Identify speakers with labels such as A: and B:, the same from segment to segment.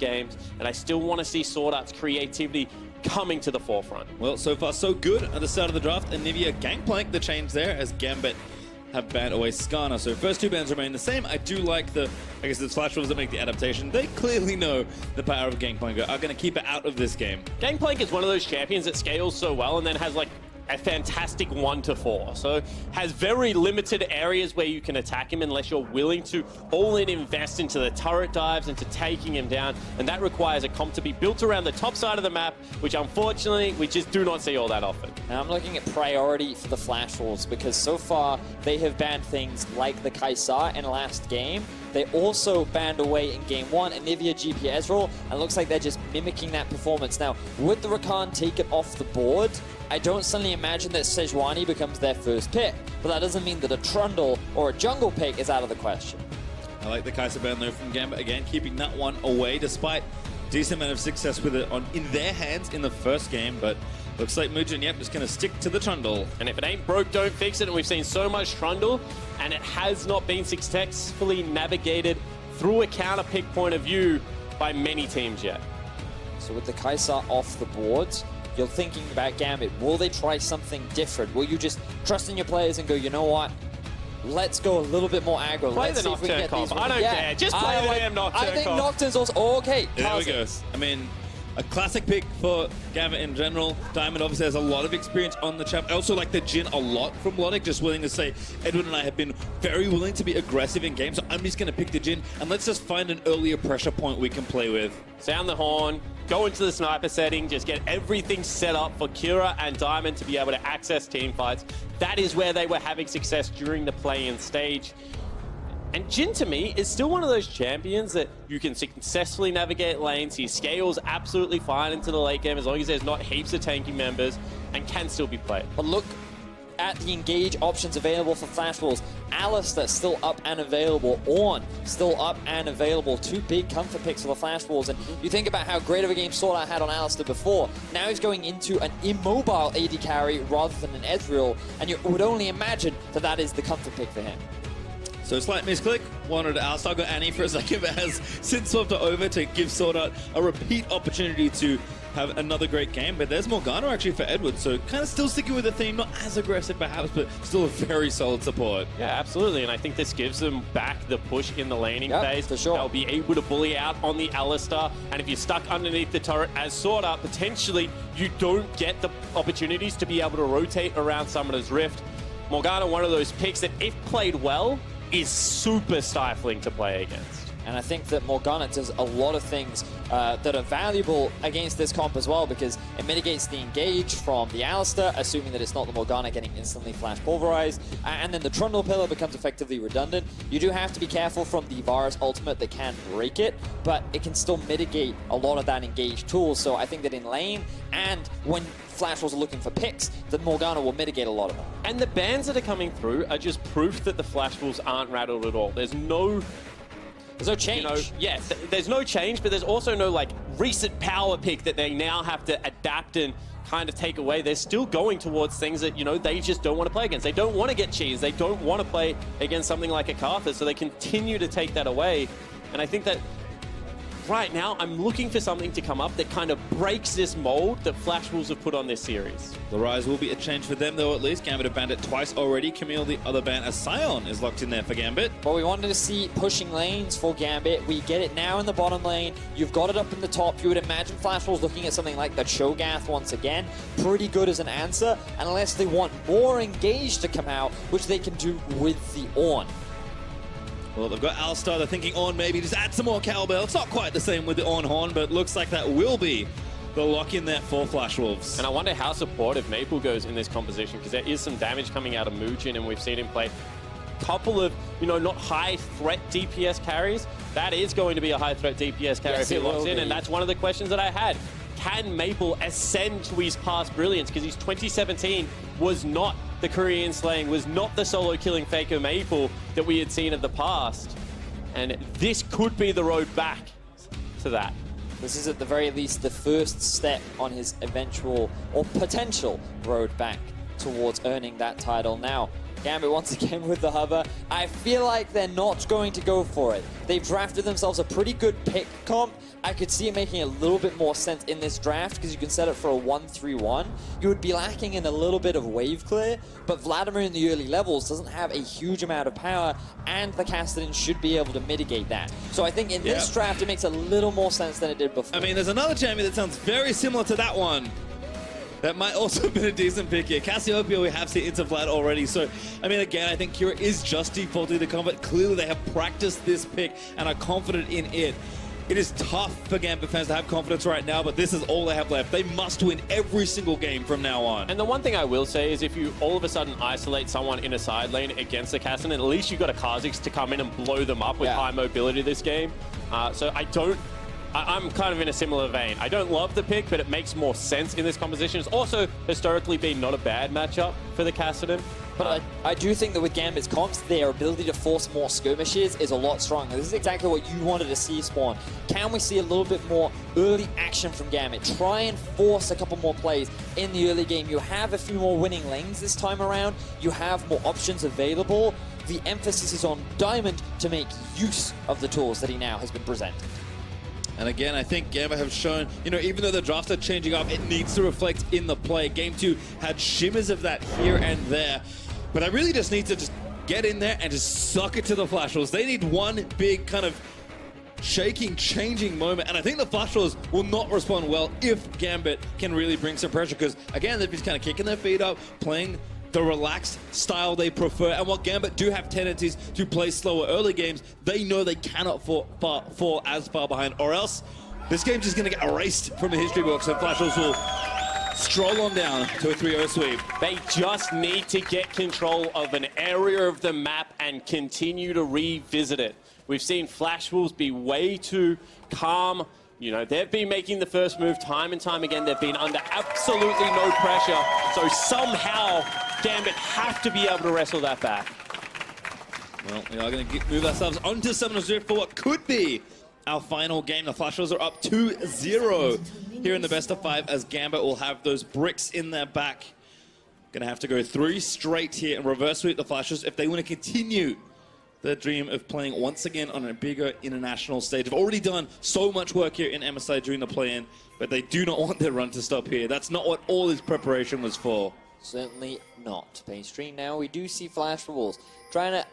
A: games, and I still want to see Sword Art's creativity coming to the forefront.
B: Well, so far so good at the start of the draft. Anivia Gangplank the change there as Gambit have banned away Skarner. So first two bans remain the same. I do like the Flash Wolves that make the adaptation. They clearly know the power of Gangplank, are going to keep it out of this game.
A: Gangplank is one of those champions that scales so well and then has like a fantastic 1-4. So has very limited areas where you can attack him unless you're willing to all in invest into the turret dives, into taking him down. And that requires a comp to be built around the top side of the map, which unfortunately we just do not see all that often.
C: Now I'm looking at priority for the Flash Wolves because so far they have banned things like the Kaisar in last game. They also banned away in game 1 Anivia GP Ezreal, and it looks like they're just mimicking that performance. Now, would the Rakan take it off the board? I don't suddenly imagine that Sejuani becomes their first pick, but that doesn't mean that a Trundle or a jungle pick is out of the question.
B: I like the Kai'Sa ban though from Gambit, again keeping that one away despite decent amount of success with it in their hands in the first game, but looks like Mujin, yep, just going to stick to the Trundle.
A: And if it ain't broke, don't fix it. And we've seen so much Trundle, and it has not been successfully navigated through a counter pick point of view by many teams yet.
C: So with the Kaisar off the board, you're thinking about Gambit. Will they try something different? Will you just trust in your players and go, you know what? Let's go a little bit more aggro.
A: Play
C: Let's
A: the
C: see if we can
A: Nocturne
C: get these.
A: comp. I don't care. Just play the damn Nocturne
C: I think
A: comp.
C: Nocturne's also... Oh, okay.
B: There we go. I mean, a classic pick for Gambit in general. Diamond obviously has a lot of experience on the champ. I also like the Jhin a lot from Logic, just willing to say, Edward and I have been very willing to be aggressive in games, so I'm just going to pick the Jhin, and let's just find an earlier pressure point we can play with.
A: Sound the horn, go into the sniper setting, just get everything set up for Kira and Diamond to be able to access team fights. That is where they were having success during the play-in stage. And Jhin, to me, is still one of those champions that you can successfully navigate lanes. He scales absolutely fine into the late game as long as there's not heaps of tanking members and can still be played.
C: But look at the engage options available for Flash Wolves. Alistair still up and available. Ornn still up and available. Two big comfort picks for the Flash Wolves. And you think about how great of a game Sword Art had on Alistair before. Now he's going into an immobile AD carry rather than an Ezreal. And you would only imagine that that is the comfort pick for him.
B: So slight misclick, wanted Alistar, got Annie for a second, but has since swapped it over to give Sword Art a repeat opportunity to have another great game. But there's Morgana actually for Edward, so kind of still sticking with the theme, not as aggressive perhaps, but still a very solid support.
A: Yeah, absolutely, and I think this gives them back the push in the laning phase.
C: For sure.
A: They'll be able to bully out on the Alistar, and if you're stuck underneath the turret as Sword Art, potentially you don't get the opportunities to be able to rotate around Summoner's Rift. Morgana, one of those picks that, if played well, is super stifling to play against.
C: And I think that Morgana does a lot of things that are valuable against this comp as well, because it mitigates the engage from the Alistar, assuming that it's not the Morgana getting instantly flash pulverized, and then the Trundle Pillar becomes effectively redundant. You do have to be careful from the Varus ultimate that can break it, but it can still mitigate a lot of that engage tool. So I think that in lane, and when Flash Wolves are looking for picks, that Morgana will mitigate a lot of them.
A: And the bans that are coming through are just proof that the Flash Wolves aren't rattled at all. There's no change. You know, yes, there's no change, but there's also no like recent power pick that they now have to adapt and kind of take away. They're still going towards things that, you know, they just don't want to play against. They don't want to get cheese. They don't want to play against something like a Karthus, so they continue to take that away. And I think that right now, I'm looking for something to come up that kind of breaks this mold that Flash Wolves have put on this series.
B: The Rise will be a change for them, though, at least. Gambit have banned it twice already. Camille, the other ban, as Sion is locked in there for Gambit.
C: But we wanted to see pushing lanes for Gambit. We get it now in the bottom lane. You've got it up in the top. You would imagine Flash Wolves looking at something like the Cho'Gath once again. Pretty good as an answer, unless they want more engage to come out, which they can do with the Ornn.
B: Well, they've got Alistar. They're thinking Ornn maybe just add some more cowbell. It's not quite the same with the Ornn Horn, but looks like that will be the lock in there for Flash Wolves.
A: And I wonder how supportive Maple goes in this composition, because there is some damage coming out of Mujin, and we've seen him play a couple of, you know, not high threat DPS carries. That is going to be a high threat DPS carry if he locks in, and that's one of the questions that I had. Can Maple ascend to his past brilliance? Because his 2017 was not the Korean slaying, was not the solo killing Faker Maple that we had seen in the past. And this could be the road back to that.
C: This is at the very least the first step on his eventual or potential road back towards earning that title. Now, Gambit once again with the hover. I feel like they're not going to go for it. They've drafted themselves a pretty good pick comp. I could see it making a little bit more sense in this draft because you can set it for a 1-3-1. You would be lacking in a little bit of wave clear, but Vladimir in the early levels doesn't have a huge amount of power, and the Kassadin should be able to mitigate that. So I think in this draft, it makes a little more sense than it did before.
B: I mean, there's another champion that sounds very similar to that one. That might also have been a decent pick here. Cassiopeia, we have seen into Vlad already. So, I mean, again, I think Kira is just defaulting the combat. Clearly, they have practiced this pick and are confident in it. It is tough for Gambit fans to have confidence right now, but this is all they have left. They must win every single game from now on.
A: And the one thing I will say is if you all of a sudden isolate someone in a side lane against the Kassadin, at least you've got a Kha'Zix to come in and blow them up with high mobility this game. So I'm kind of in a similar vein. I don't love the pick, but it makes more sense in this composition. It's also historically been not a bad matchup for the Kassadin.
C: But I do think that with Gambit's comps, their ability to force more skirmishes is a lot stronger. This is exactly what you wanted to see, Spawn. Can we see a little bit more early action from Gambit? Try and force a couple more plays in the early game. You have a few more winning lanes this time around. You have more options available. The emphasis is on Diamond to make use of the tools that he now has been presented.
B: And again, I think Gambit have shown, you know, even though the drafts are changing up, it needs to reflect in the play. Game 2 had shimmers of that here and there. But I really just need to just get in there and just suck it to the Flash Rolls. They need one big kind of shaking, changing moment. And I think the Flash Rolls will not respond well if Gambit can really bring some pressure. Because, again, they've been kind of kicking their feet up, playing the relaxed style they prefer. And while Gambit do have tendencies to play slower early games, they know they cannot fall as far behind, or else this game's just going to get erased from the history books and Flash Rolls will stroll on down to a 3-0 sweep.
A: They just need to get control of an area of the map and continue to revisit it. We've seen Flash Wolves be way too calm. You know, they've been making the first move time and time again. They've been under absolutely no pressure. So somehow, Gambit have to be able to wrestle that back.
B: Well, we are going to move ourselves onto 7-0 for what could be our final game. The Flash Rolls are up 2-0 here in the best of 5 as Gambit will have those bricks in their back. Going to have to go 3 straight here and reverse sweep the Flash Rolls if they want to continue their dream of playing once again on a bigger international stage. They've already done so much work here in MSI during the play-in, but they do not want their run to stop here. That's not what all this preparation was for.
C: Certainly not. Painstream now, we do see Flash Wolves trying to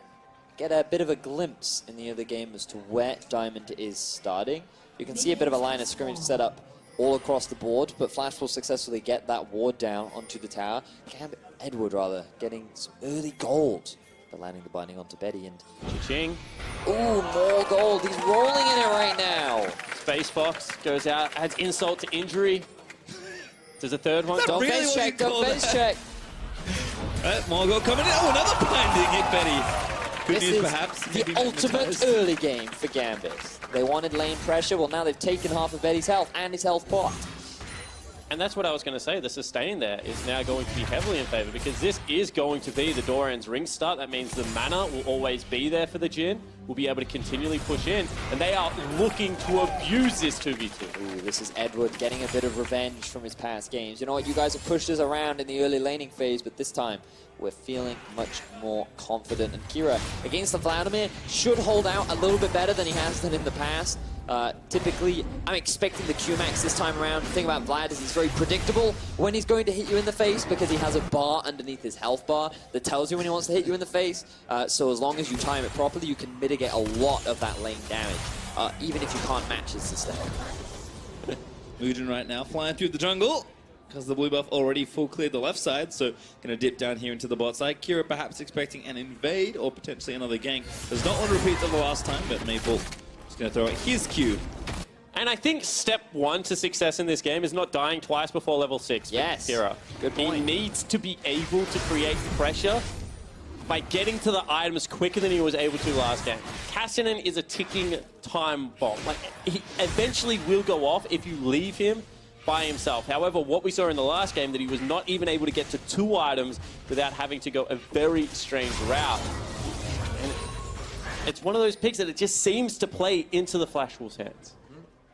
C: get a bit of a glimpse in the other game as to where Diamond is starting. You can see a bit of a line of scrimmage set up all across the board, but Flash will successfully get that ward down onto the tower. Edward, rather, getting some early gold, but landing the binding onto Betty and
A: Cha-ching.
C: Ooh, more gold. He's rolling in it right now.
A: Space Fox goes out, adds insult to injury. There's a third one.
C: Don't
B: really
C: face
B: what
C: check,
B: you
C: don't
B: call
C: face
B: that?
C: check.
B: More gold coming in. Oh, another binding hit Betty. Good
C: This
B: news,
C: is
B: perhaps.
C: the
B: Maybe
C: ultimate
B: magnetized.
C: early game for Gambit. They wanted lane pressure. Well, now they've taken half of Betty's health and his health pot.
A: And that's what I was going to say. The sustain there is now going to be heavily in favor because this is going to be the Doran's ring start. That means the mana will always be there for the Jhin. We'll be able to continually push in. And they are looking to abuse this 2v2.
C: Ooh, this is Edward getting a bit of revenge from his past games. You know what? You guys have pushed us around in the early laning phase, but this time we're feeling much more confident. And Kira, against the Vladimir, should hold out a little bit better than he has done in the past. Typically, I'm expecting the Q-Max this time around. The thing about Vlad is he's very predictable when he's going to hit you in the face because he has a bar underneath his health bar that tells you when he wants to hit you in the face. So as long as you time it properly, you can mitigate a lot of that lane damage, even if you can't match his sustain.
B: Mugen right now flying through the jungle because the blue buff already full cleared the left side, so going to dip down here into the bot side. Kira perhaps expecting an invade or potentially another gank. Does not want to repeat of the last time, but Maple is going to throw out his Q.
A: And I think step 1 to success in this game is not dying twice before level 6.
C: Yes.
A: Kira.
C: Good point.
A: He needs to be able to create pressure by getting to the items quicker than he was able to last game. Kassadin is a ticking time bomb. Like, he eventually will go off if you leave him by himself. However, what we saw in the last game, that he was not even able to get to 2 items without having to go a very strange route. And it's one of those picks that it just seems to play into the Flash Wolves' hands.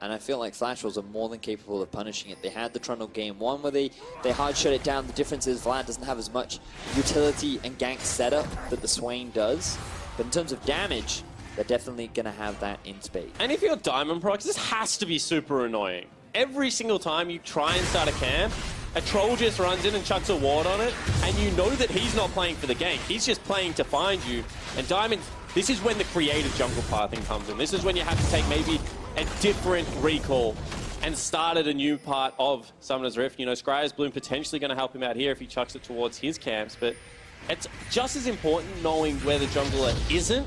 C: and I feel like Flash Wolves are more than capable of punishing it. They had the Trundle game 1 where they hard shut it down. The difference is Vlad doesn't have as much utility and gank setup that the Swain does. But in terms of damage, they're definitely going to have that in spades.
A: And if you're Diamond Prox, this has to be super annoying. Every single time you try and start a camp, a troll just runs in and chucks a ward on it, and you know that he's not playing for the gank. He's just playing to find you. And Diamond, this is when the creative jungle pathing comes in. This is when you have to take maybe a different recall and start at a new part of Summoner's Rift. You know, Scryer's Bloom potentially going to help him out here if he chucks it towards his camps, but it's just as important knowing where the jungler isn't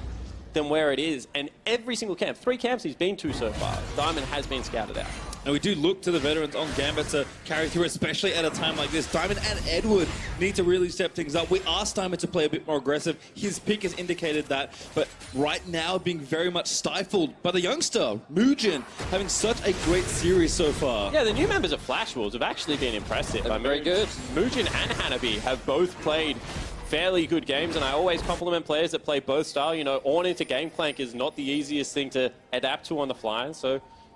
A: than where it is. And every single camp, 3 camps he's been to so far, Diamond has been scouted out.
B: And we do look to the veterans on Gambit to carry through, especially at a time like this. Diamond and Edward need to really step things up. We asked Diamond to play a bit more aggressive. His pick has indicated that. But right now, being very much stifled by the youngster, Mugen, having such a great series so far.
A: Yeah, the new members of Flash Wolves have actually been impressive.
C: They're very good.
A: Mugen and Hanabi have both played fairly good games, and I always compliment players that play both style. You know, Ornn into Gangplank is not the easiest thing to adapt to on the fly, so,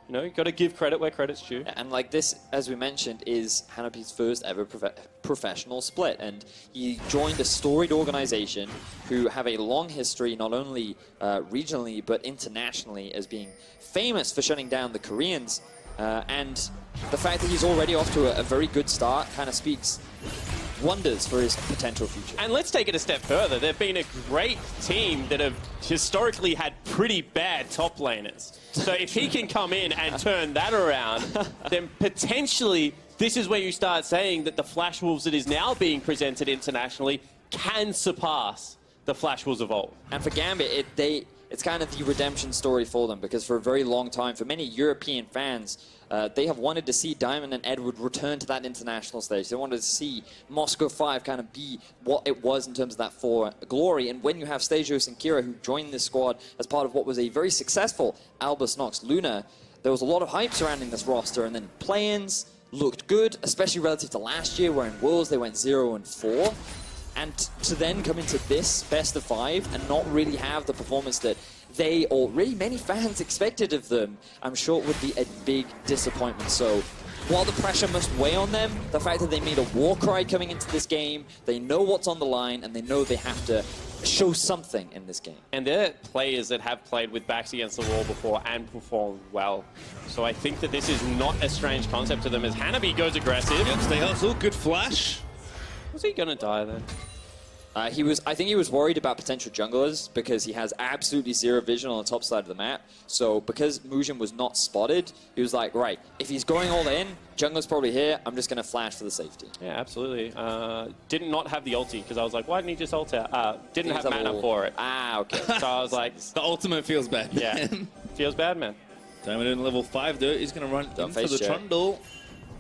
A: you know, you've got to give credit where credit's due.
C: And like this, as we mentioned, is Hanabi's first ever professional split, and he joined a storied organization who have a long history, not only regionally, but internationally, as being famous for shutting down the Koreans. And the fact that he's already off to a very good start kind of speaks wonders for his potential future.
A: And let's take it a step further. They've been a great team that have historically had pretty bad top laners. So if he can come in and turn that around, then potentially this is where you start saying that the Flash Wolves that is now being presented internationally can surpass the Flash Wolves of old.
C: And for Gambit, it's kind of the redemption story for them, because for a very long time, for many European fans, they have wanted to see Diamond and Edward return to that international stage. They wanted to see Moscow 5 kind of be what it was in terms of that for glory. And when you have Stasios and Kira, who joined this squad as part of what was a very successful Albus Nox Luna, there was a lot of hype surrounding this roster. And then play-ins looked good, especially relative to last year, where in Worlds they went 0-4. And to then come into this best of 5 and not really have the performance that they, or really many fans, expected of them, I'm sure it would be a big disappointment. So while the pressure must weigh on them, the fact that they made a war cry coming into this game, they know what's on the line, and they know they have to show something in this game.
A: And they're players that have played with backs against the wall before and performed well. So I think that this is not a strange concept to them as Hanabi goes aggressive.
B: Yep, stay hustle, good flash.
A: Was he gonna die then?
C: I think he was worried about potential junglers because he has absolutely zero vision on the top side of the map. So because Mugen was not spotted, he was like, right, if he's going all in, jungler's probably here, I'm just going to flash for the safety.
A: Yeah, absolutely. Did not have the ulti because I was like, why didn't he just ult out? Didn't have mana for it.
C: Ah, okay.
A: So I was like...
B: The ultimate feels bad,
A: Yeah, feels bad, man.
B: Diamond in level 5 though, he's going to run into the Trundle.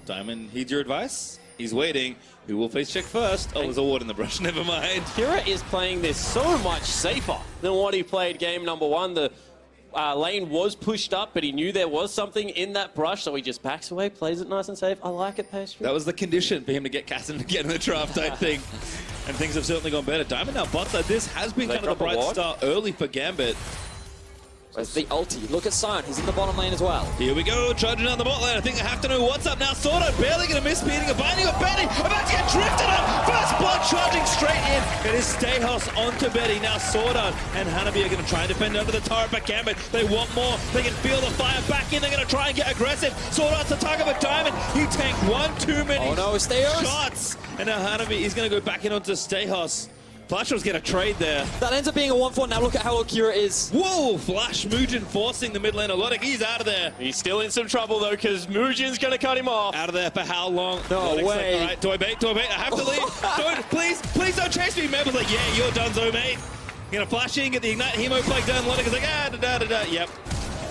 B: Diamond heeds your advice. He's waiting. Who will face check first? Oh, there's a ward in the brush. Never mind.
A: Kira is playing this so much safer than what he played game number 1. The lane was pushed up, but he knew there was something in that brush, so he just backs away, plays it nice and safe. I like it, Pastry.
B: That was the condition for him to get Cassin to get in the draft, I think. And things have certainly gone better. Diamond now bot side. This has been kind of the bright start early for Gambit.
C: Where's the ulti? Look at Sion. He's in the bottom lane as well.
B: Here we go, charging down the bot lane. I think I have to know what's up now. Sword Art barely going to miss beating a binding of Betty. About to get drifted on. First blood charging straight in. It is Stayhouse onto Betty. Now Sword Art and Hanabi are going to try and defend under the turret, but Gambit, they want more. They can feel the fire back in. They're going to try and get aggressive. Sword Art's the target of a Diamond. He tanked one too many shots. And now Hanabi is going to go back in onto Stayhouse. Flash was going to trade there.
C: That ends up being a 1-4. Now look at how low Kira is.
B: Whoa! Flash Mugen forcing the mid lane. Olodic, he's out of there.
A: He's still in some trouble, though, because Mugen's going to cut him off.
B: Out of there for how long?
C: No way.
B: Like, all right, do I bait? Do I bait? I have to leave. Please don't chase me. Mabel's like, yeah, you're donezo, mate. You're going to flash in, get the Ignite Hemo Plague done. Olodic is like, Yep.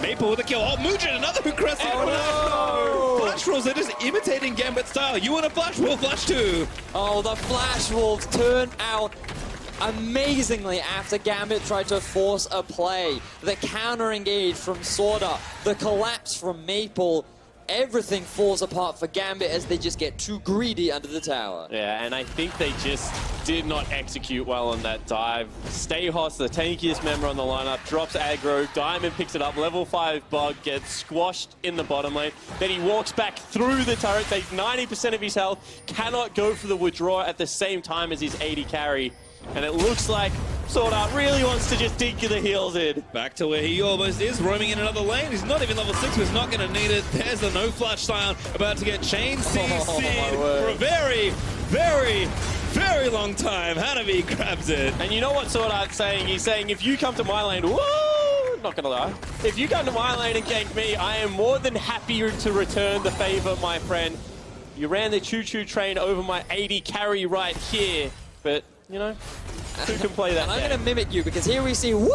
B: Maple with a kill. Oh, Mugen, another aggressive.
C: Oh, no.
B: Flash Wolves are just imitating Gambit style. You want a flash? We'll flash too.
C: Oh, the Flash Wolves turn out amazingly after Gambit tried to force a play. The counter engage from Sword Art, the collapse from Maple, everything falls apart for Gambit as they just get too greedy under the tower.
A: Yeah, and I think they just did not execute well on that dive. Stayhos, the tankiest member on the lineup, drops aggro. Diamond picks it up. Level 5 bug gets squashed in the bottom lane. Then he walks back through the turret, takes 90% of his health, cannot go for the withdraw at the same time as his 80 carry. And it looks like Sword Art really wants to just dig the heels in.
B: Back to where he almost is, roaming in another lane. He's not even level 6, but he's not going to need it. There's the no flash Scion about to get chain CC'd for a very, very, very long time. Hanabi grabs it.
A: And you know what Sword Art's saying? He's saying, if you come to my lane, whoa, not gonna lie. If you come to my lane and gank me, I am more than happy to return the favor, my friend. You ran the choo-choo train over my 80 carry right here, but, you know, who can play that
C: And I'm
A: game?
C: going to mimic you, because here we see, woo,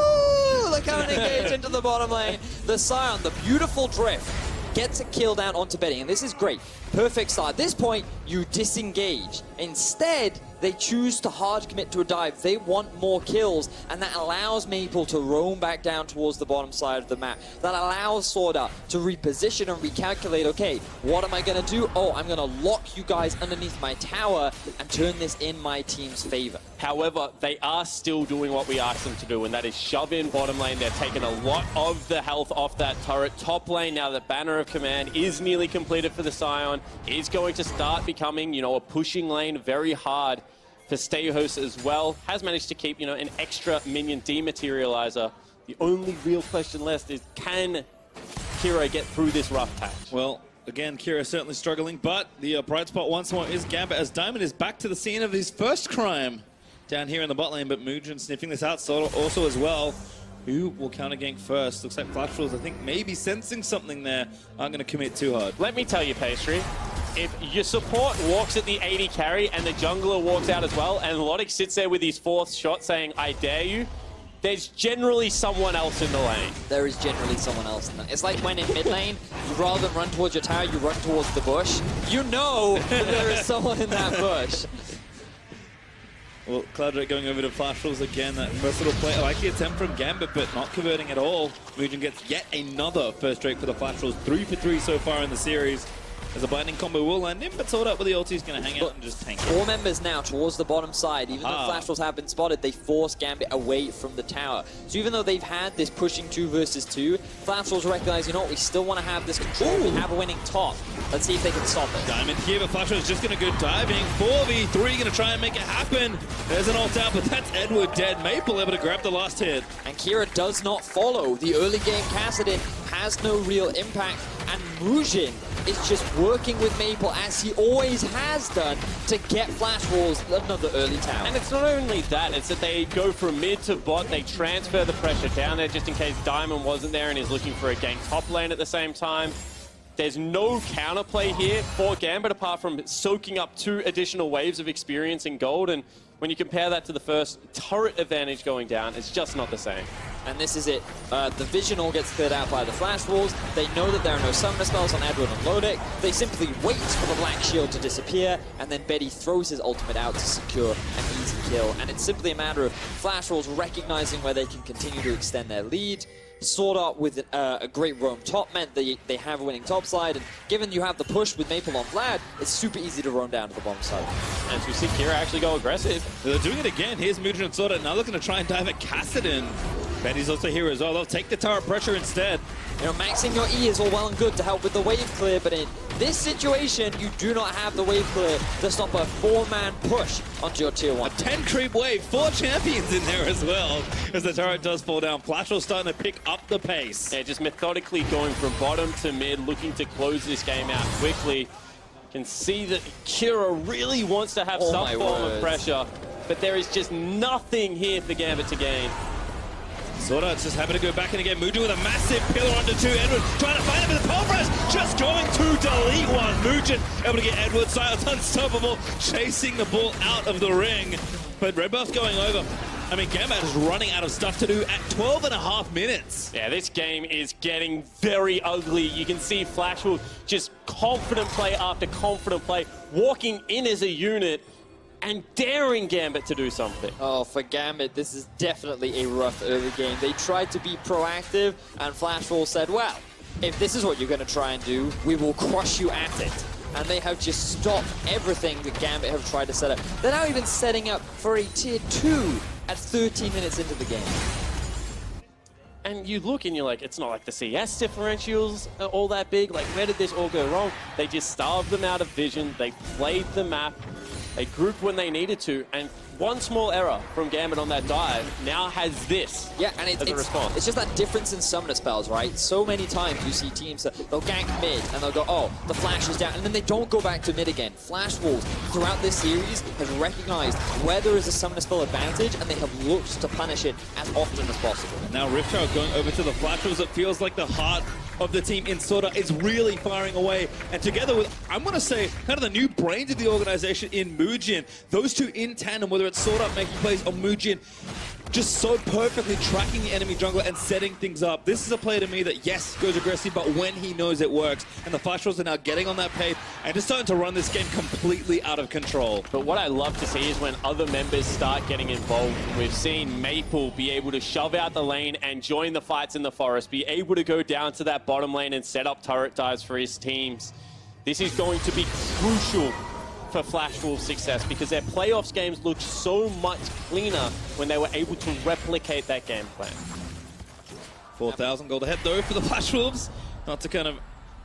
C: look how it engaged into the bottom lane. The Scion, the beautiful drift, gets a kill down onto Betty, and this is great. Perfect start. At this point, you disengage. Instead, they choose to hard commit to a dive. They want more kills, and that allows Maple to roam back down towards the bottom side of the map. That allows Sword Art to reposition and recalculate, okay, what am I going to do? Oh, I'm going to lock you guys underneath my tower and turn this in my team's favor.
A: However, they are still doing what we asked them to do, and that is shove in bottom lane. They're taking a lot of the health off that turret. Top lane, now that Banner of Command is nearly completed for the Scion, is going to start becoming, you know, a pushing lane very hard for Stayhos as well. Has managed to keep, you know, an extra minion dematerializer. The only real question left is, can Kira get through this rough patch?
B: Well, again, Kira certainly struggling, but the bright spot once more is Gambit, as Diamond is back to the scene of his first crime down here in the bot lane, but Mujin sniffing this out also as well. Who will counter gank first? Looks like Flash Wolves, I think, maybe sensing something there. Aren't going to commit too hard.
A: Let me tell you, Pastry, if your support walks at the 80 carry and the jungler walks out as well, and Logic sits there with his 4th shot saying, I dare you, there's generally someone else in the lane.
C: There is generally someone else in that. It's like when in mid lane, rather than run towards your tower, you run towards the bush. You know that there is someone in that bush.
B: Well, Clouddrake going over to Flash Wolves again. That first little play, I like the attempt from Gambit, but not converting at all. Mujin gets yet another first strike for the Flash Wolves. 3 for 3 so far in the series. As a blinding combo will land him, but Sword Art with the ulti is going to hang out and just tank it.
C: 4 members now towards the bottom side. Even though Flash Wolves have been spotted, they force Gambit away from the tower. So even though they've had this pushing 2 versus 2, Flash Wolves recognize, you know what, we still want to have this control. We have a winning top. Let's see if they can stop it.
B: Diamond here, but Flash Wolves just going to go diving. 4v3 going to try and make it happen. There's an ult out, but that's Edward dead. Maple able to grab the last hit.
C: And Kira does not follow. The early game Kassadin has no real impact, and Mujin is just working with Maple as he always has done to get Flash Wolves another early tower.
A: And it's not only that, it's that they go from mid to bot, they transfer the pressure down there just in case Diamond wasn't there and is looking for a gank top lane at the same time. There's no counterplay here for Gambit apart from soaking up 2 additional waves of experience in gold, and when you compare that to the first turret advantage going down, it's just not the same.
C: And this is it. The vision all gets cleared out by the Flash Wolves. They know that there are no summoner spells on Edward and Lodic. They simply wait for the Black Shield to disappear, and then Betty throws his ultimate out to secure an easy kill. And it's simply a matter of Flash Wolves recognizing where they can continue to extend their lead. Sword Art with a great roam top meant they have a winning top side, and given you have the push with Maple on Vlad, it's super easy to roam down to the bottom side.
A: As we see Kira actually go aggressive.
B: They're doing it again. Here's Mujin and Sword Art now looking to try and dive at Kassadin. Betty's also here as well. They'll take the tower pressure instead.
C: You know, maxing your E is all well and good to help with the wave clear, but in this situation, you do not have the wave clear to stop a 4-man push onto your tier 1.
B: A 10 creep wave, 4 champions in there as well. As the turret does fall down, Flash will starting to pick up the pace.
A: Yeah, just methodically going from bottom to mid, looking to close this game out quickly. Can see that Kira really wants to have some form of pressure, but there is just nothing here for Gambit to gain.
B: Sword Art's just happy to go back in again. Mujin with a massive pillar onto 2. Edward trying to find him with the pulverize. Just going to delete one. Mujin able to get Edward. Silence unstoppable. Chasing the ball out of the ring. But Red Buff going over. I mean, Gambit is running out of stuff to do at 12.5 minutes.
A: Yeah, this game is getting very ugly. You can see Flash Wolf just confident play after confident play, walking in as a unit and daring Gambit to do something.
C: Oh, for Gambit, this is definitely a rough early game. They tried to be proactive, and Flash Wolves said, well, if this is what you're going to try and do, we will crush you at it. and they have just stopped everything that Gambit have tried to set up. They're now even setting up for a tier 2 at 13 minutes into the game.
A: And you look and you're like, it's not like the CS differentials are all that big. Like, where did this all go wrong? They just starved them out of vision. They played the map. They grouped when they needed to. And one small error from Gambit on that dive now has this as a response.
C: It's just that difference in summoner spells, right? So many times you see teams that they'll gank mid and they'll go, oh, the flash is down, and then they don't go back to mid again. Flash Wolves throughout this series have recognized where there is a summoner spell advantage, and they have looked to punish it as often as possible.
B: And now Riftchild going over to the Flash Wolves. It feels like the heart of the team in Soda is really firing away. And together with, I'm going to say, kind of the new brains of the organization in Mujin, those two in tandem, whether it's Soda making plays or Mujin, just so perfectly tracking the enemy jungler and setting things up. This is a play to me that, yes, goes aggressive, but when he knows it works. And the Flash Wolves are now getting on that page and just starting to run this game completely out of control.
A: But what I love to see is when other members start getting involved. We've seen Maple be able to shove out the lane and join the fights in the forest, be able to go down to that bottom lane and set up turret dives for his teams. This is going to be crucial for Flash Wolves' success, because their playoffs games looked so much cleaner when they were able to replicate that game plan.
B: 4,000 gold ahead though for the Flash Wolves. Not to kind of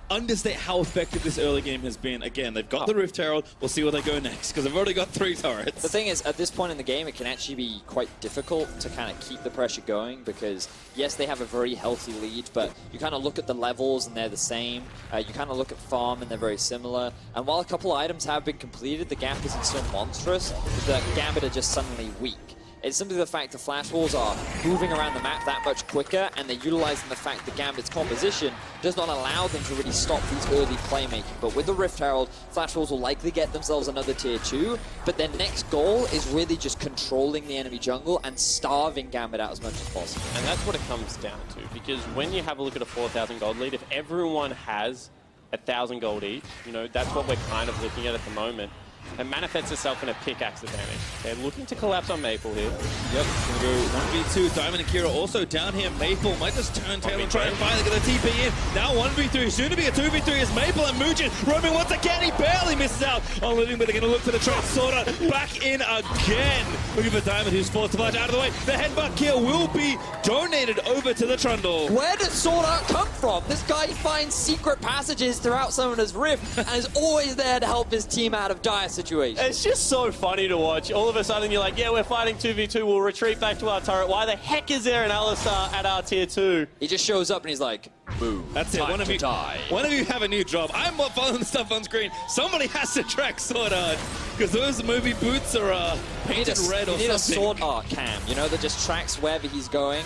B: understate how effective this early game has been. Again, they've got the Rift Herald. We'll see where they go next, because they've already got 3 turrets.
C: The thing is, at this point in the game, it can actually be quite difficult to kind of keep the pressure going, because yes, they have a very healthy lead, but you kind of look at the levels and they're the same. You kind of look at farm and they're very similar. And while a couple items have been completed, the gap isn't so monstrous that Gambit are just suddenly weak. It's simply the fact the Flash Wolves are moving around the map that much quicker, and they're utilizing the fact that Gambit's composition does not allow them to really stop these early playmaking. But with the Rift Herald, Flash Wolves will likely get themselves another tier 2, but their next goal is really just controlling the enemy jungle and starving Gambit out as much as possible.
A: And that's what it comes down to, because when you have a look at a 4,000 gold lead, if everyone has 1,000 gold each, you know, that's what we're kind of looking at the moment. It manifests itself in a pickaxe advantage. They're looking to collapse on Maple here.
B: Yep, gonna go 1v2. Diamond and Kira also down here. Maple might just turn tail and try and finally get the TP in. Now 1v3, soon to be a 2v3 as Maple and Mujin roaming once again. He barely misses out on living, but they're gonna look for the trap. Soda back in again. Looking for Diamond, who's forced to flash out of the way. The headbutt kill will be donated over to the Trundle.
C: Where does Sword Art come from? This guy finds secret passages throughout Summoner's Rift and is always there to help his team out of dire situations.
A: It's just so funny to watch. All of a sudden you're like, yeah, we're fighting 2v2, we'll retreat back to our turret. Why the heck is there an Alistar at our tier 2?
C: He just shows up and he's like, boom,
B: that's it. One of you have a new job. I'm not following the stuff on screen. Somebody has to track Sword Art, because those movie boots are painted red or something.
C: You need a Sword Art cam, you know, that just tracks wherever he's going.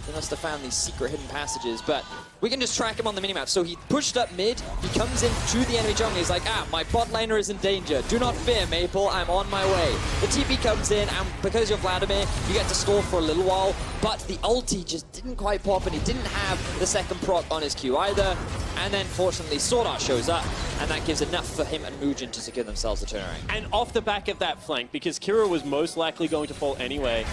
C: They must have found these secret hidden passages, but we can just track him on the minimap. So he pushed up mid, he comes into the enemy jungle, he's like, my bot laner is in danger. Do not fear, Maple, I'm on my way. The TP comes in, and because you're Vladimir, you get to stall for a little while, but the ulti just didn't quite pop, and he didn't have the second proc on his Q either. And then, fortunately, Sword Art shows up, and that gives enough for him and Mujin to secure themselves a turnaround.
A: And off the back of that flank, because Kira was most likely going to fall anyway,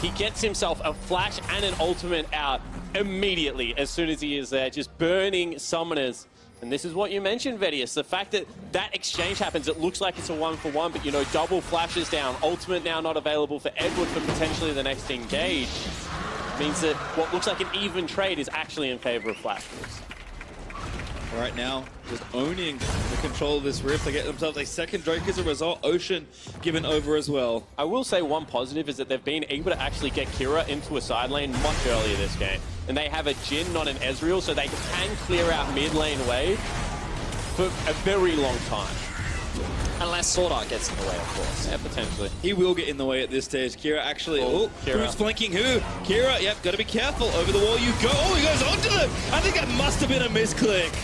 A: he gets himself a flash and an ultimate out immediately as soon as he is there, just burning summoners. And this is what you mentioned, Vedius, the fact that that exchange happens, it looks like it's a 1-for-1, but you know, double flashes down, ultimate now not available for Edward for potentially the next engage, means that what looks like an even trade is actually in favor of Flash Wolves.
B: Right now, just owning the control of this Rift. They get themselves a second Drake as a result. Ocean given over as well.
A: I will say one positive is that they've been able to actually get Kira into a side lane much earlier this game. And they have a Jhin, not an Ezreal, so they can clear out mid lane wave for a very long time.
C: Unless Sword Art gets in the way, of course.
A: Yeah, potentially.
B: He will get in the way at this stage. Kira actually,
A: Kira.
B: Who's flanking who? Kira, yep, gotta be careful. Over the wall you go. Oh, he goes onto them. I think that must have been a misclick.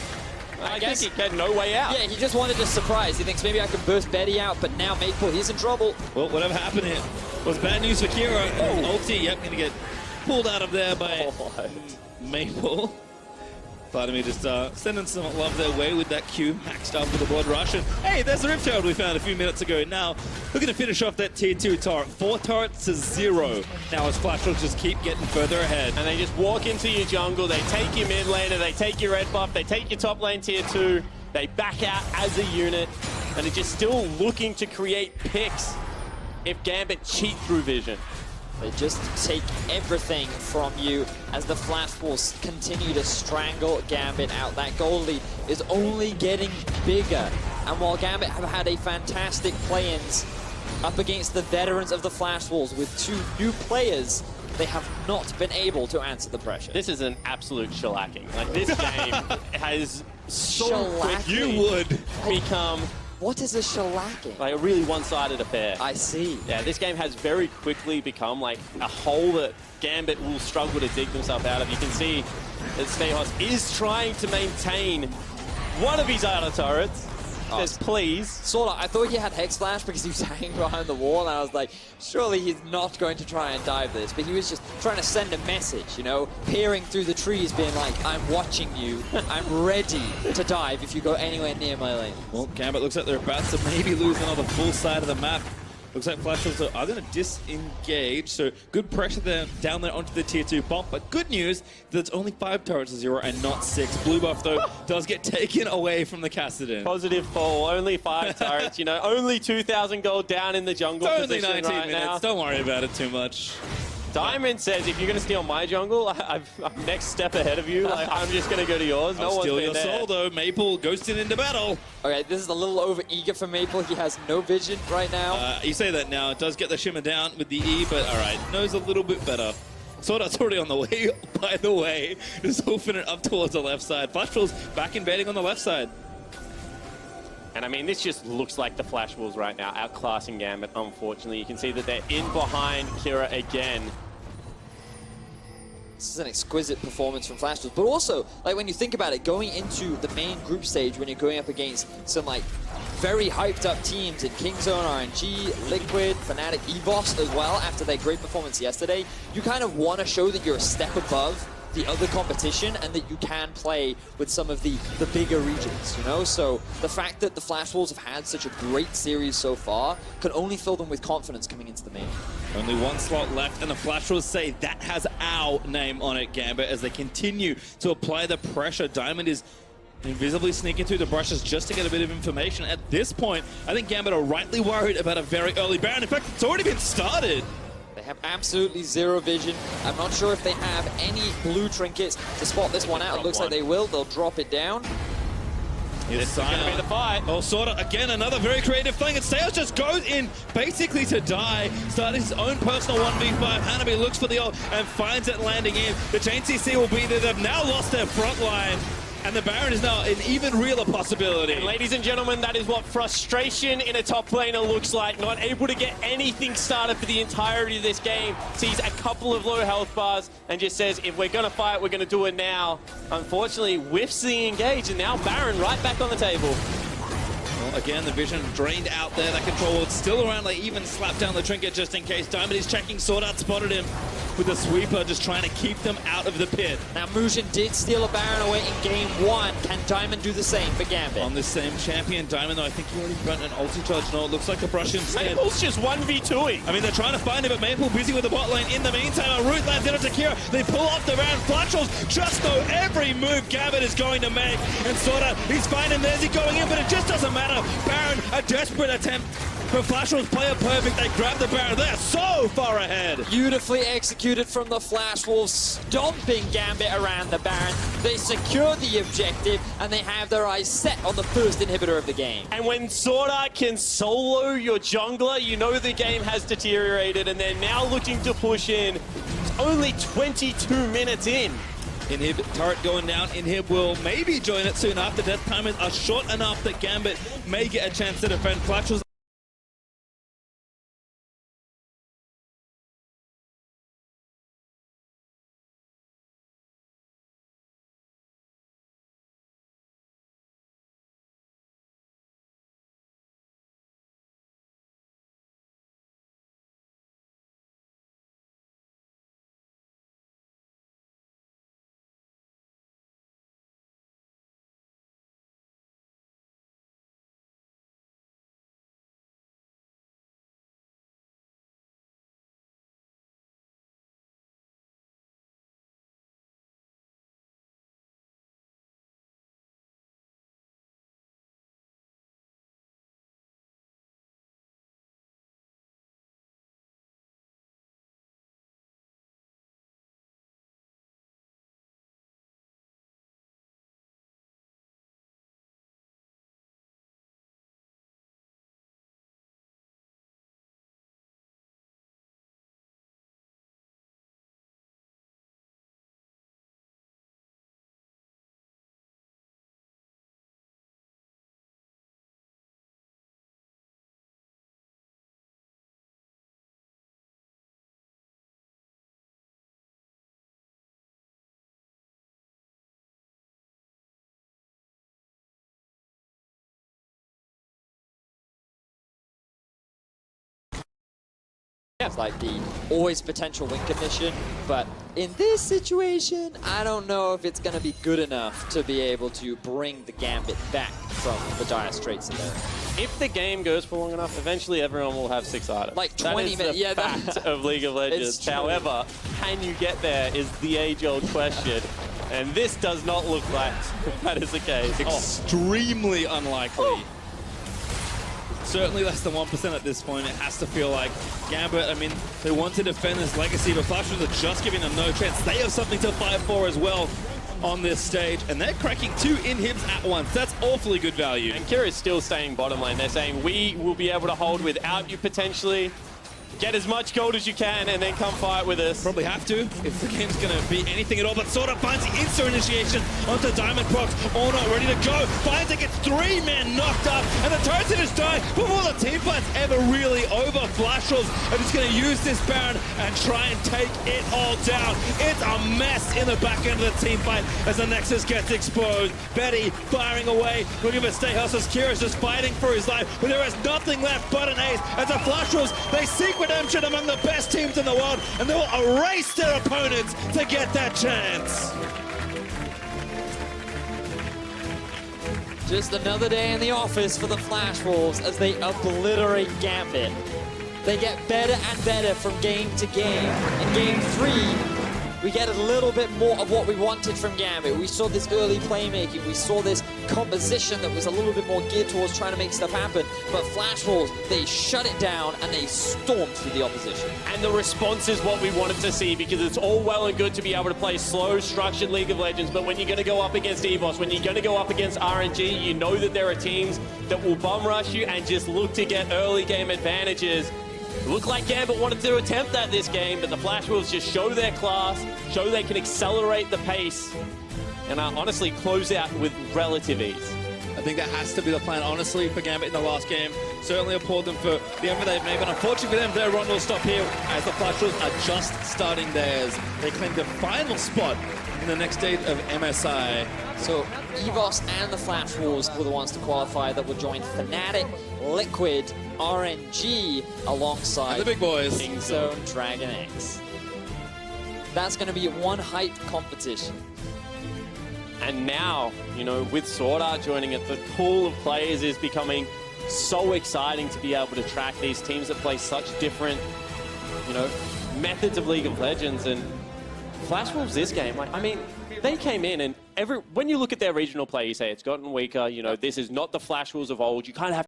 A: I guess he had no way out.
C: Yeah, he just wanted to surprise. He thinks maybe I can burst Betty out, but now Maple, he's in trouble.
B: Well, whatever happened here was bad news for Kira. Ulti, yep, gonna get pulled out of there by Maple. Vladimir just sending some love their way with that Q maxed up with the Blood Rush. And hey, there's the Rift Herald we found a few minutes ago. Now, we're going to finish off that tier 2 turret. 4 turrets to 0. Now as Flash Wolves just keep getting further ahead.
A: And they just walk into your jungle, they take your mid laner, they take your red buff, they take your top lane tier 2. They back out as a unit and are just still looking to create picks if Gambit cheat through vision.
C: They just take everything from you as the Flash Wolves continue to strangle Gambit out. That goal lead is only getting bigger. And while Gambit have had a fantastic play-ins up against the veterans of the Flash Wolves with 2 new players, they have not been able to answer the pressure.
A: This is an absolute shellacking. Like, this game has so quickly
B: You would
A: become
C: What is a shellacking?
A: like a really one-sided affair.
C: I see.
A: Yeah, this game has very quickly become like a hole that Gambit will struggle to dig themselves out of. You can see that Stehos is trying to maintain one of his outer turrets. Says, please.
C: Sort of. I thought he had Hex Flash because he was hanging behind the wall, and I was like, surely he's not going to try and dive this. But he was just trying to send a message, you know, peering through the trees, being like, I'm watching you. I'm ready to dive if you go anywhere near my lane.
B: Well, Gambit looks like they're about to maybe lose another full side of the map. Looks like Flash Wolves are going to disengage, so good pressure down there onto the tier 2 bomb. But good news that it's only 5 turrets to 0 and not 6. Blue buff, though, does get taken away from the Kassadin.
A: Positive fall, only 5 turrets, you know, only 2,000 gold down in the jungle
B: It's only
A: position
B: 19
A: right
B: minutes,
A: now.
B: don't worry about it too much.
A: Diamond says, if you're going to steal my jungle, I'm next step ahead of you. Like, I'm just going to go to yours. No
B: I'll
A: one's
B: steal
A: been
B: your
A: there.
B: soul, though. Maple ghosted into battle.
C: Okay, this is a little over eager for Maple. He has no vision right now.
B: You say that now. It does get the shimmer down with the E, but all right, knows a little bit better. Sordat's already on the way, by the way. Just hoofing it up towards the left side. Flash Wolves back invading on the left side.
A: And I mean, this just looks like the Flash Wolves right now, outclassing Gambit, unfortunately. You can see that they're in behind Kira again.
C: This is an exquisite performance from Flash Wolves, but also, like, when you think about it, going into the main group stage when you're going up against some, like, very hyped up teams in Kingzone, RNG, Liquid, Fnatic, EVOS as well, after their great performance yesterday, you kind of want to show that you're a step above the other competition and that you can play with some of the bigger regions, you know? So the fact that the Flash Wolves have had such a great series so far can only fill them with confidence coming into the main.
B: Only 1 slot left, and the Flash Wolves say that has our name on it, Gambit, as they continue to apply the pressure. Diamond is invisibly sneaking through the brushes just to get a bit of information. At this point, I think Gambit are rightly worried about a very early Baron. In fact, it's already been started.
C: They have absolutely zero vision. I'm not sure if they have any blue trinkets to spot this one out. It looks like they will. They'll drop it down.
A: This is going to be the fight.
B: Oh, sort of. Again, another very creative thing. And Seos just goes in basically to die. Starting his own personal 1v5. Hanabi looks for the ult and finds it landing in. The Chain CC will be there. They've now lost their front line. And the Baron is now an even realer possibility.
A: And ladies and gentlemen, that is what frustration in a top laner looks like. Not able to get anything started for the entirety of this game. Sees a couple of low health bars and just says, if we're going to fight, we're going to do it now. Unfortunately, whiffs the engage, and now Baron right back on the table.
B: Well, again, the vision drained out there. That control was still around, like even slapped down the trinket just in case. Diamond is checking. Sword Art spotted him with the sweeper, just trying to keep them out of the pit.
C: Now, Mujin did steal a Baron away in game 1. Can Diamond do the same for Gambit?
B: On the same champion, Diamond, though, I think he already burnt an ulti charge. No, it looks like a brush instead.
A: Maple's just 1v2ing.
B: I mean, they're trying to find him, but Maple busy with the bot lane. In the meantime, a root lands in to Kira. They pull off the round. Flash Wolves just know every move Gambit is going to make. And Sorta, he's finding there's he going in, but it just doesn't matter. Baron, a desperate attempt. But Flash Wolves play it perfect. They grab the Baron. They're so far ahead.
C: Beautifully executed from the Flash Wolves, stomping Gambit around the Baron. They secure the objective, and they have their eyes set on the first inhibitor of the game.
A: And when Sword Art can solo your jungler, you know the game has deteriorated, and they're now looking to push in. It's only 22 minutes in.
B: Inhib turret going down. Inhib will maybe join it soon after. Death timers are short enough that Gambit may get a chance to defend. Flash Wolves
C: as like the always potential win condition. But in this situation, I don't know if it's going to be good enough to be able to bring the Gambit back from the dire straits of it.
A: If the game goes for long enough, eventually everyone will have 6 items.
C: Like 20 minutes. Yeah,
A: fact of League of Legends. However, can you get there is the age-old question. And this does not look like that is the case.
B: Extremely unlikely. Certainly less than 1% at this point. It has to feel like Gambit, I mean, they want to defend this legacy, but Flash are just giving them no chance. They have something to fight for as well on this stage, and they're cracking 2 inhibs at once. That's awfully good value.
A: And Kira is still staying bottom lane. They're saying, we will be able to hold without you potentially. Get as much gold as you can and then come fight with us.
B: Probably have to if the game's going to be anything at all. But Sorta finds the instant initiation onto Diamond Prox. All not ready to go. Finds it, gets 3 men knocked up. And the Totem is dying before the team fight's ever really over. Flash Wolves are just going to use this Baron and try and take it all down. It's a mess in the back end of the team fight as the Nexus gets exposed. Betty firing away, looking for stay hustles. Kira's just fighting for his life. But there is nothing left but an ace as the Flash Wolves, they seek redemption among the best teams in the world, and they will erase their opponents to get that chance.
C: Just another day in the office for the Flash Wolves as they obliterate Gambit. They get better and better from game to game. In game 3, we get a little bit more of what we wanted from Gambit. We saw this early playmaking. We saw this composition that was a little bit more geared towards trying to make stuff happen. But Flash Wolves, they shut it down and they stormed through the opposition.
A: And the response is what we wanted to see, because it's all well and good to be able to play slow, structured League of Legends, but when you're going to go up against EVOS, when you're going to go up against RNG, you know that there are teams that will bum rush you and just look to get early game advantages. It looked like Gambit wanted to attempt that this game, but the Flash Wolves just show their class, show they can accelerate the pace, and honestly close out with relative ease.
B: I think that has to be the plan, honestly, for Gambit in the last game. Certainly applaud them for the effort they've made, but unfortunately for them, their run will stop here as the Flash Wolves are just starting theirs. They claim the final spot in the next stage of MSI.
C: So EVOS and the Flash Wolves were the ones to qualify that would join Fnatic, Liquid, RNG alongside
B: and the big boys,
C: King Zone, Dragon X. That's going to be one hype competition.
A: And now, you know, with Sword Art joining it, the pool of players is becoming so exciting to be able to track these teams that play such different, you know, methods of League of Legends. And Flash Wolves this game, like, I mean, they came in and when you look at their regional play, you say it's gotten weaker, you know, this is not the Flash Wolves of old. You kind of have